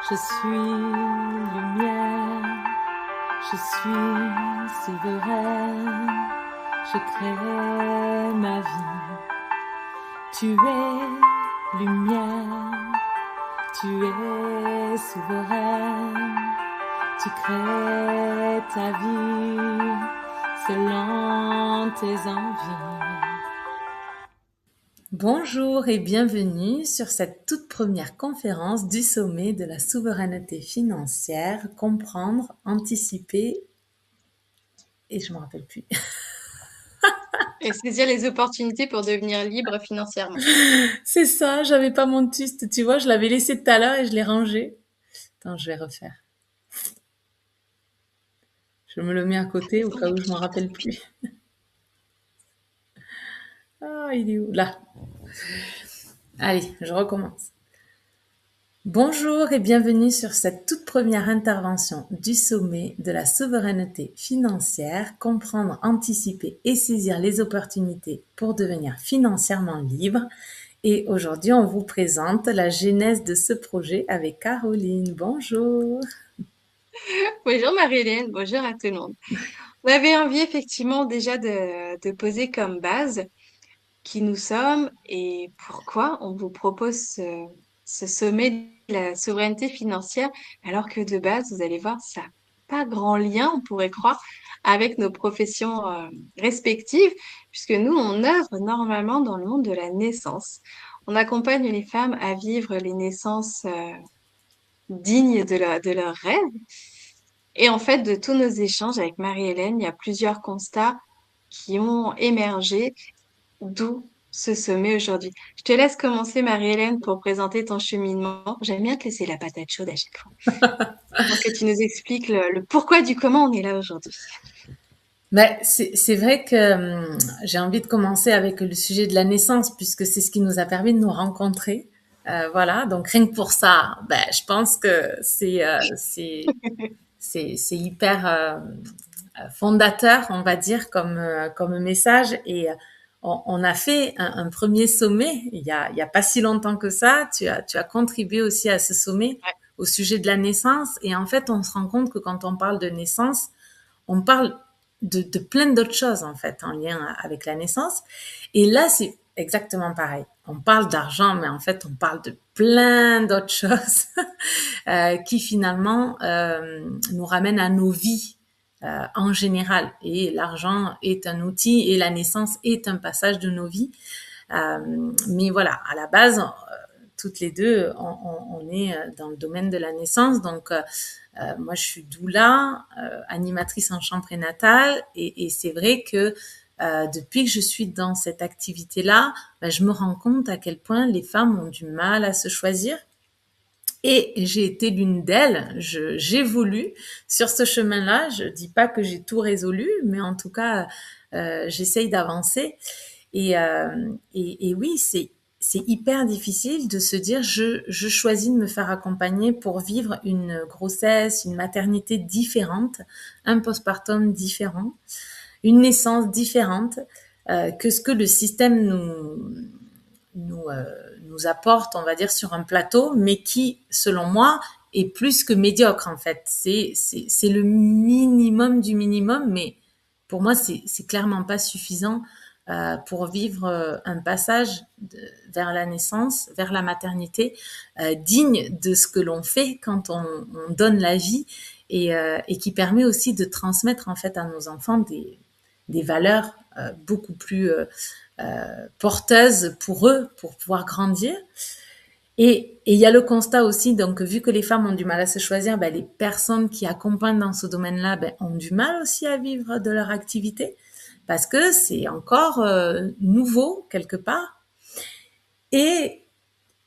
Je suis lumière, je suis souveraine, je crée ma vie. Tu es lumière, tu es souveraine, tu crées ta vie selon tes envies. Bonjour et bienvenue sur cette toute première conférence du sommet de la souveraineté financière, comprendre, anticiper, et je me rappelle plus. Et saisir les opportunités pour devenir libre financièrement. C'est ça, j'avais pas mon twist, tu vois, je l'avais laissé tout à l'heure et je l'ai rangé. Attends, je vais refaire. Je me le mets à côté au cas où je me rappelle plus. Ah, il est où? Là. Allez, je recommence. Bonjour et bienvenue sur cette toute première intervention du sommet de la souveraineté financière, comprendre, anticiper et saisir les opportunités pour devenir financièrement libre. Et aujourd'hui, on vous présente la genèse de ce projet avec Caroline. Bonjour. Bonjour Marie-Hélène, bonjour à tout le monde. On avait envie effectivement déjà de poser comme base qui nous sommes et pourquoi on vous propose ce sommet de la souveraineté financière, alors que de base, vous allez voir, ça n'a pas grand lien, on pourrait croire, avec nos professions respectives, puisque nous, on œuvre normalement dans le monde de la naissance. On accompagne les femmes à vivre les naissances dignes de leurs rêves. Et en fait, de tous nos échanges avec Marie-Hélène, il y a plusieurs constats qui ont émergé, d'où ce sommet aujourd'hui. Je te laisse commencer, Marie-Hélène, pour présenter ton cheminement. J'aime bien te laisser la patate chaude à chaque fois, pour que tu nous expliques le pourquoi du comment on est là aujourd'hui. Ben, c'est vrai que j'ai envie de commencer avec le sujet de la naissance, puisque c'est ce qui nous a permis de nous rencontrer. Voilà, donc rien que pour ça, ben, je pense que c'est hyper fondateur, on va dire, comme message. Et on a fait un premier sommet il y a pas si longtemps que ça. Tu as contribué aussi à ce sommet Ouais. au sujet de la naissance. Et en fait, on se rend compte que quand on parle de naissance, on parle de plein d'autres choses, en fait, en lien avec la naissance. Et là, c'est exactement pareil. On parle d'argent, mais en fait, on parle de plein d'autres choses qui finalement nous ramènent à nos vies en général. Et l'argent est un outil et la naissance est un passage de nos vies. Mais voilà, à la base, toutes les deux, on est dans le domaine de la naissance. Donc, moi, je suis doula, animatrice en champ prénatal, et c'est vrai que depuis que je suis dans cette activité-là, ben, je me rends compte à quel point les femmes ont du mal à se choisir. Et j'ai été l'une d'elles. J'évolue sur ce chemin-là. Je dis pas que j'ai tout résolu, mais en tout cas, j'essaye d'avancer. Et oui, c'est hyper difficile de se dire je choisis de me faire accompagner pour vivre une grossesse, une maternité différente, un postpartum différent, une naissance différente que ce que le système nous, euh, nous apporte, on va dire, sur un plateau, mais qui, selon moi, est plus que médiocre en fait. C'est le minimum du minimum, mais pour moi, c'est clairement pas suffisant pour vivre un passage vers la naissance, vers la maternité, digne de ce que l'on fait quand on donne la vie et qui permet aussi de transmettre en fait à nos enfants des valeurs beaucoup plus porteuses pour eux, pour pouvoir grandir. Et il y a le constat aussi, donc vu que les femmes ont du mal à se choisir, ben, les personnes qui accompagnent dans ce domaine-là ben, ont du mal aussi à vivre de leur activité parce que c'est encore nouveau quelque part. Et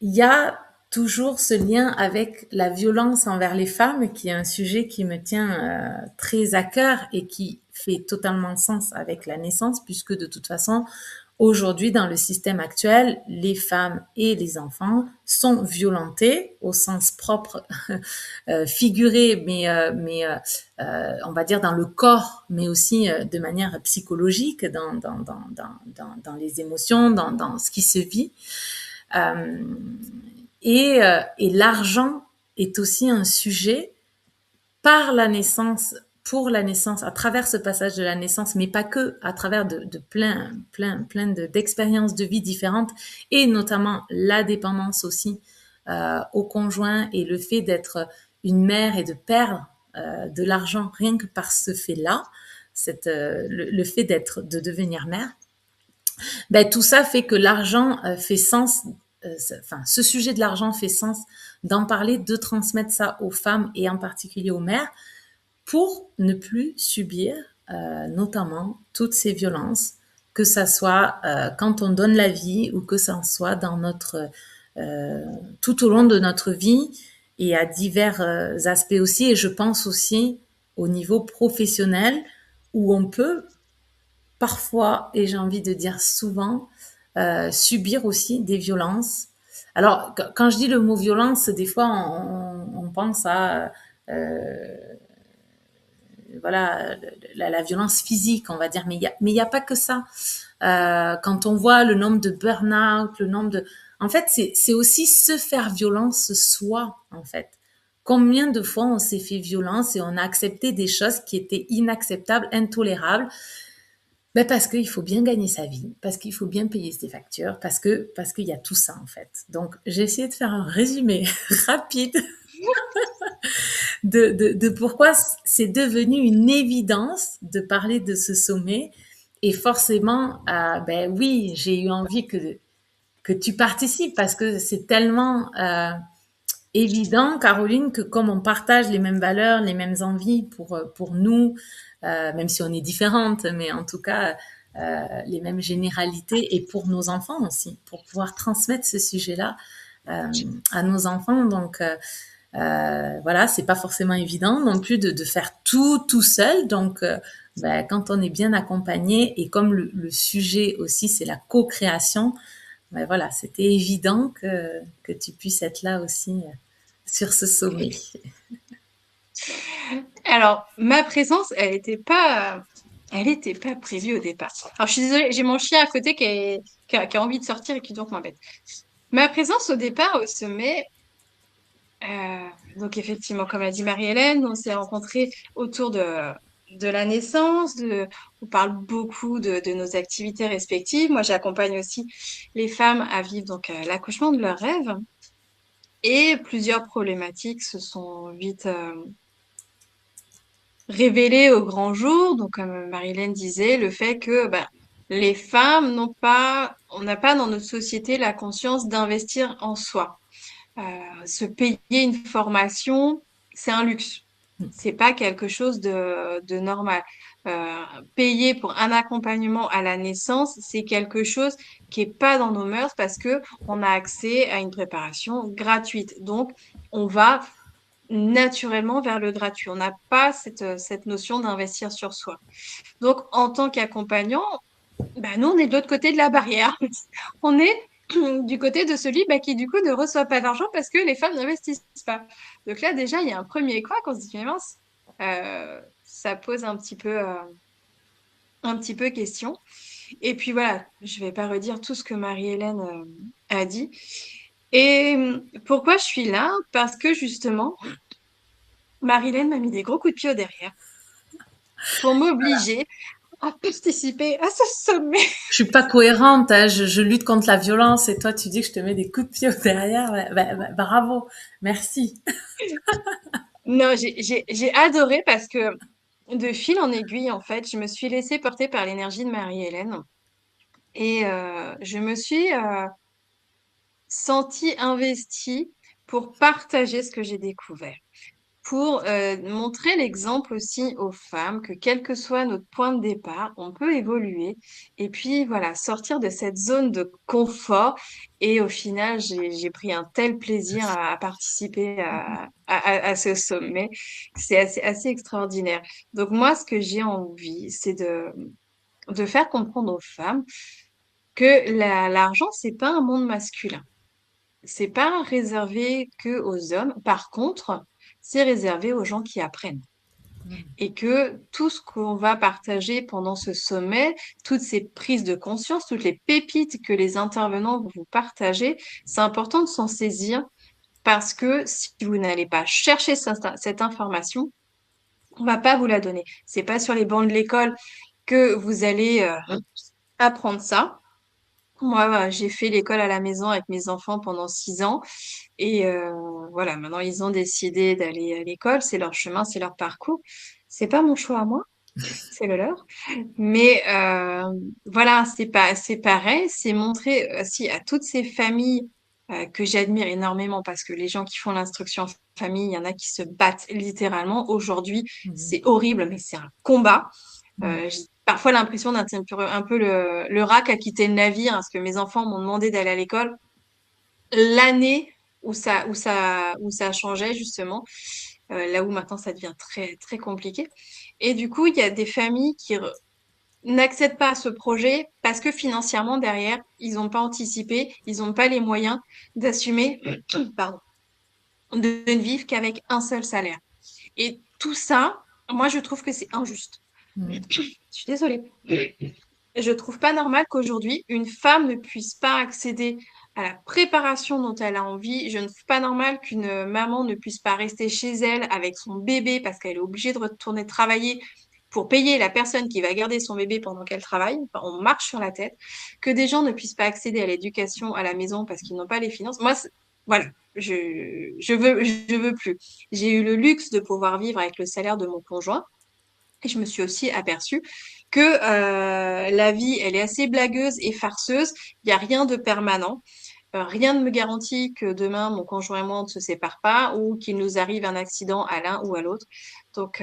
il y a toujours ce lien avec la violence envers les femmes, qui est un sujet qui me tient très à cœur et qui fait totalement sens avec la naissance, puisque de toute façon, aujourd'hui, dans le système actuel, les femmes et les enfants sont violentés au sens propre, figuré, on va dire dans le corps, mais aussi de manière psychologique, dans les émotions, dans ce qui se vit. Euh, et l'argent est aussi un sujet par la naissance, pour la naissance, à travers ce passage de la naissance, mais pas que, à travers de plein d'expériences de vie différentes, et notamment la dépendance aussi au conjoint et le fait d'être une mère et de perdre de l'argent rien que par ce fait-là, le fait de devenir mère, ben, tout ça fait que l'argent fait sens, enfin, ce sujet de l'argent fait sens d'en parler, de transmettre ça aux femmes et en particulier aux mères pour ne plus subir notamment toutes ces violences, que ça soit quand on donne la vie ou que ça soit dans tout au long de notre vie et à divers aspects aussi. Et je pense aussi au niveau professionnel où on peut parfois, et j'ai envie de dire souvent, subir aussi des violences. Alors, quand je dis le mot violence, des fois, on pense à voilà la violence physique, on va dire, mais il y a pas que ça. Quand on voit le nombre de burn-out, le nombre de, en fait, c'est aussi se faire violence soi, en fait. Combien de fois on s'est fait violence et on a accepté des choses qui étaient inacceptables, intolérables, ben parce qu'il faut bien gagner sa vie, parce qu'il faut bien payer ses factures, parce qu'il y a tout ça en fait. Donc j'ai essayé de faire un résumé rapide de pourquoi c'est devenu une évidence de parler de ce sommet. Et forcément, ben oui, j'ai eu envie que tu participes parce que c'est tellement évident, Caroline, que comme on partage les mêmes valeurs, les mêmes envies pour nous, même si on est différentes, mais en tout cas, les mêmes généralités et pour nos enfants aussi, pour pouvoir transmettre ce sujet-là à nos enfants. Donc, voilà, c'est pas forcément évident non plus de faire tout seul. Donc, ben, quand on est bien accompagné et comme le sujet aussi, c'est la co-création, ben voilà, c'était évident que tu puisses être là aussi sur ce sommet. Alors, ma présence, elle était pas prévue au départ. Alors, je suis désolée, j'ai mon chien à côté qui a envie de sortir et qui donc m'embête. Ma présence au départ au sommet, donc effectivement, comme a dit Marie-Hélène, on s'est rencontrés autour de la naissance, on parle beaucoup de nos activités respectives. Moi, j'accompagne aussi les femmes à vivre donc l'accouchement de leurs rêves. Et plusieurs problématiques se sont vite révélées au grand jour. Donc, comme Marie-Hélène disait, le fait que les femmes on n'a pas dans notre société la conscience d'investir en soi. Se payer une formation, c'est un luxe. C'est pas quelque chose de normal. Euh, Payer pour un accompagnement à la naissance, c'est quelque chose qui est pas dans nos mœurs parce que on a accès à une préparation gratuite. Donc, on va naturellement vers le gratuit. On n'a pas cette notion d'investir sur soi. Donc, en tant qu'accompagnant, nous, on est de l'autre côté de la barrière. On est du côté de celui qui, du coup, ne reçoit pas d'argent parce que les femmes n'investissent pas. Donc là, déjà, il y a un premier quoi qu'on se dit, mais mince, ça pose un petit peu question. Et puis voilà, je vais pas redire tout ce que Marie-Hélène a dit. Et pourquoi je suis là? Parce que justement, Marie-Hélène m'a mis des gros coups de pied au derrière pour m'obliger à participer à ce sommet. Je suis pas cohérente, hein, je lutte contre la violence et toi tu dis que je te mets des coups de pied au derrière. Ouais, bravo, merci. Non, j'ai adoré parce que de fil en aiguille, en fait, je me suis laissée porter par l'énergie de Marie-Hélène et je me suis sentie investie pour partager ce que j'ai découvert, pour montrer l'exemple aussi aux femmes que quel que soit notre point de départ, on peut évoluer et puis voilà, sortir de cette zone de confort. Et au final, j'ai pris un tel plaisir à participer à ce sommet. C'est assez extraordinaire. Donc moi, ce que j'ai envie, c'est de faire comprendre aux femmes que l'argent, c'est pas un monde masculin. C'est pas réservé que aux hommes. Par contre, c'est réservé aux gens qui apprennent. Et que tout ce qu'on va partager pendant ce sommet, toutes ces prises de conscience, toutes les pépites que les intervenants vont vous partager, c'est important de s'en saisir parce que si vous n'allez pas chercher cette information, on va pas vous la donner. C'est pas sur les bancs de l'école que vous allez apprendre ça. Moi, j'ai fait l'école à la maison avec mes enfants pendant 6 ans et voilà, maintenant ils ont décidé d'aller à l'école, c'est leur chemin, c'est leur parcours. C'est pas mon choix à moi, c'est le leur. Mais voilà, c'est pareil, c'est montrer aussi à toutes ces familles que j'admire énormément parce que les gens qui font l'instruction en famille, il y en a qui se battent littéralement. Aujourd'hui, Mhm. c'est horrible, mais c'est un combat. Mhm. J'ai parfois l'impression d'être un peu le rat qui a quitté le navire parce que mes enfants m'ont demandé d'aller à l'école l'année où ça changeait justement, là où maintenant ça devient très très compliqué. Et du coup, il y a des familles qui n'accèdent pas à ce projet parce que financièrement derrière, ils n'ont pas anticipé, ils n'ont pas les moyens d'assumer, pardon, de ne vivre qu'avec un seul salaire. Et tout ça, moi je trouve que c'est injuste. Mhm. Je suis désolée. Je trouve pas normal qu'aujourd'hui, une femme ne puisse pas accéder à la préparation dont elle a envie. Je ne trouve pas normal qu'une maman ne puisse pas rester chez elle avec son bébé parce qu'elle est obligée de retourner travailler pour payer la personne qui va garder son bébé pendant qu'elle travaille. Enfin, on marche sur la tête. Que des gens ne puissent pas accéder à l'éducation à la maison parce qu'ils n'ont pas les finances. Moi, voilà, je veux plus. J'ai eu le luxe de pouvoir vivre avec le salaire de mon conjoint. Et je me suis aussi aperçue que la vie, elle est assez blagueuse et farceuse. Il n'y a rien de permanent. Rien ne me garantit que demain, mon conjoint et moi, on ne se sépare pas ou qu'il nous arrive un accident à l'un ou à l'autre. Donc,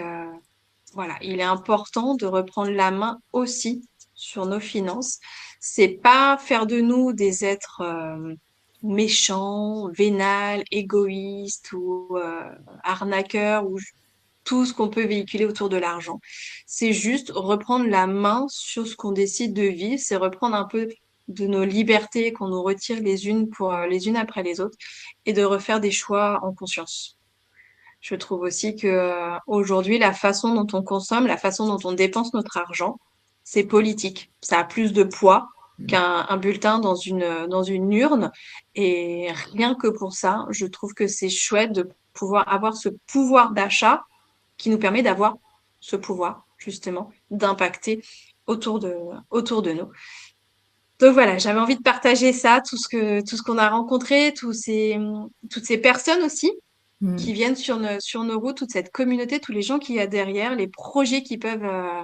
voilà, il est important de reprendre la main aussi sur nos finances. C'est pas faire de nous des êtres méchants, vénals, égoïstes ou arnaqueurs ou tout ce qu'on peut véhiculer autour de l'argent. C'est juste reprendre la main sur ce qu'on décide de vivre, c'est reprendre un peu de nos libertés qu'on nous retire les unes pour les unes après les autres et de refaire des choix en conscience. Je trouve aussi que aujourd'hui, la façon dont on consomme, la façon dont on dépense notre argent, c'est politique. Ça a plus de poids qu'un bulletin dans une urne. Et rien que pour ça, je trouve que c'est chouette de pouvoir avoir ce pouvoir d'achat qui nous permet d'avoir ce pouvoir, justement, d'impacter autour autour de nous. Donc voilà, j'avais envie de partager ça, tout ce qu'on a rencontré, toutes ces personnes aussi qui Mhm. viennent sur nos routes, toute cette communauté, tous les gens qu'il y a derrière, les projets qui peuvent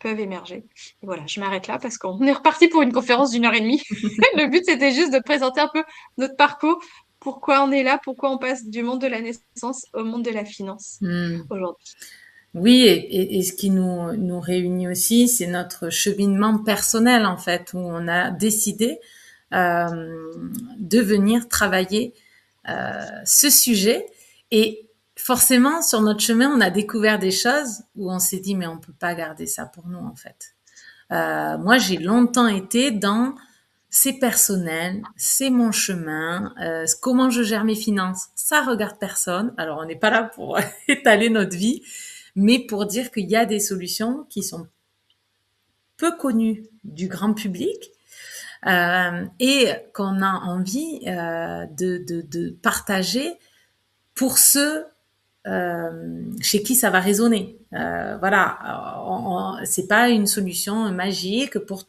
émerger. Et voilà, je m'arrête là parce qu'on est reparti pour une conférence d'1 heure et demie. Le but, c'était juste de présenter un peu notre parcours, pourquoi on est là, pourquoi on passe du monde de la naissance au monde de la finance Mhm. aujourd'hui. Oui, et ce qui nous réunit aussi, c'est notre cheminement personnel, en fait, où on a décidé euh, de venir travailler ce sujet. Et forcément, sur notre chemin, on a découvert des choses où on s'est dit, mais on peut pas garder ça pour nous, en fait. Moi, j'ai longtemps été dans c'est personnel, c'est mon chemin, comment je gère mes finances, ça regarde personne. Alors, on n'est pas là pour étaler notre vie, mais pour dire qu'il y a des solutions qui sont peu connues du grand public et qu'on a envie de partager pour ceux chez qui ça va résonner. Voilà, c'est pas une solution magique pour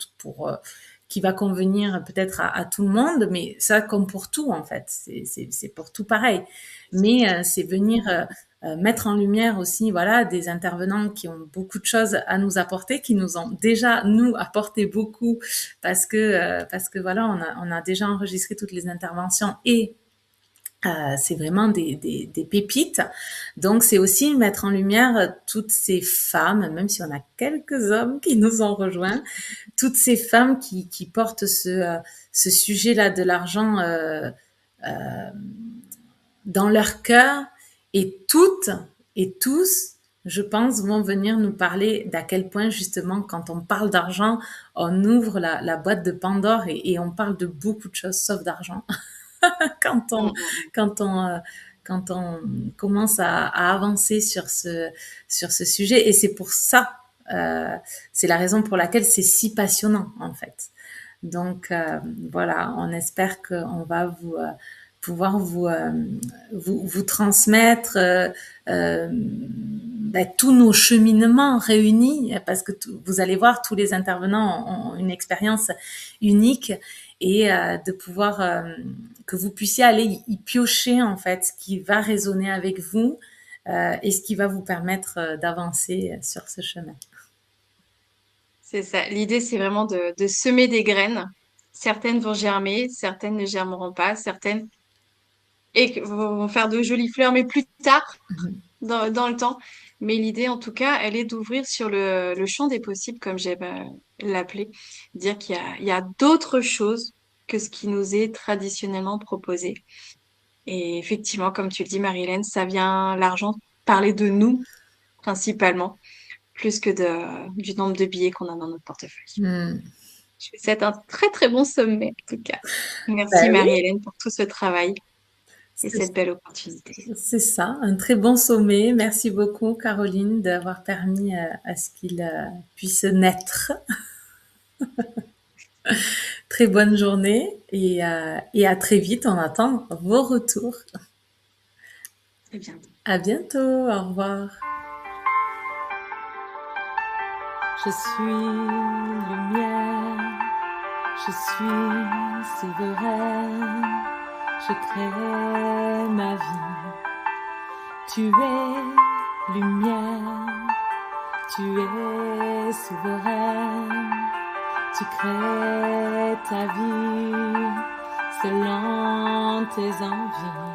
qui va convenir peut-être à tout le monde, mais ça comme pour tout en fait, c'est pour tout pareil. Mais c'est venir mettre en lumière aussi voilà des intervenants qui ont beaucoup de choses à nous apporter, qui nous ont déjà nous apporté beaucoup parce que voilà on a déjà enregistré toutes les interventions et c'est vraiment des pépites. Donc, c'est aussi mettre en lumière toutes ces femmes, même si on a quelques hommes qui nous ont rejoints, toutes ces femmes qui portent ce sujet-là de l'argent dans leur cœur et toutes et tous, je pense, vont venir nous parler d'à quel point, justement, quand on parle d'argent, on ouvre la boîte de Pandore et on parle de beaucoup de choses sauf d'argent. quand Mm, on mm, quand on quand on commence à avancer sur ce sujet et c'est pour ça c'est la raison pour laquelle c'est si passionnant en fait. Donc voilà, on espère qu'on va pouvoir vous transmettre tous nos cheminements réunis, parce que vous allez voir, tous les intervenants ont une expérience unique, et de pouvoir que vous puissiez aller y piocher en fait ce qui va résonner avec vous, et ce qui va vous permettre d'avancer sur ce chemin. C'est ça. L'idée, c'est vraiment de semer des graines. Certaines vont germer, certaines ne germeront pas, certaines vont faire de jolies fleurs, mais plus tard, dans le temps. Mais l'idée, en tout cas, elle est d'ouvrir sur le champ des possibles, comme j'aime l'appeler. Dire qu'il y a d'autres choses que ce qui nous est traditionnellement proposé. Et effectivement, comme tu le dis, Marie-Hélène, ça vient l'argent parler de nous, principalement, plus que du nombre de billets qu'on a dans notre portefeuille. Hmm. Je vous souhaite un très très bon sommet, en tout cas. Merci Ben oui, Marie-Hélène pour tout ce travail et cette belle opportunité. c'est ça, un très bon sommet. Merci beaucoup, Caroline, d'avoir permis à ce qu'il puisse naître. Très bonne journée, et à très vite. On attend vos retours. Très bien. À bientôt. Au revoir. Je suis lumière, je suis souveraine, je crée ma vie. Tu es lumière, tu es souveraine, tu crées ta vie selon tes envies.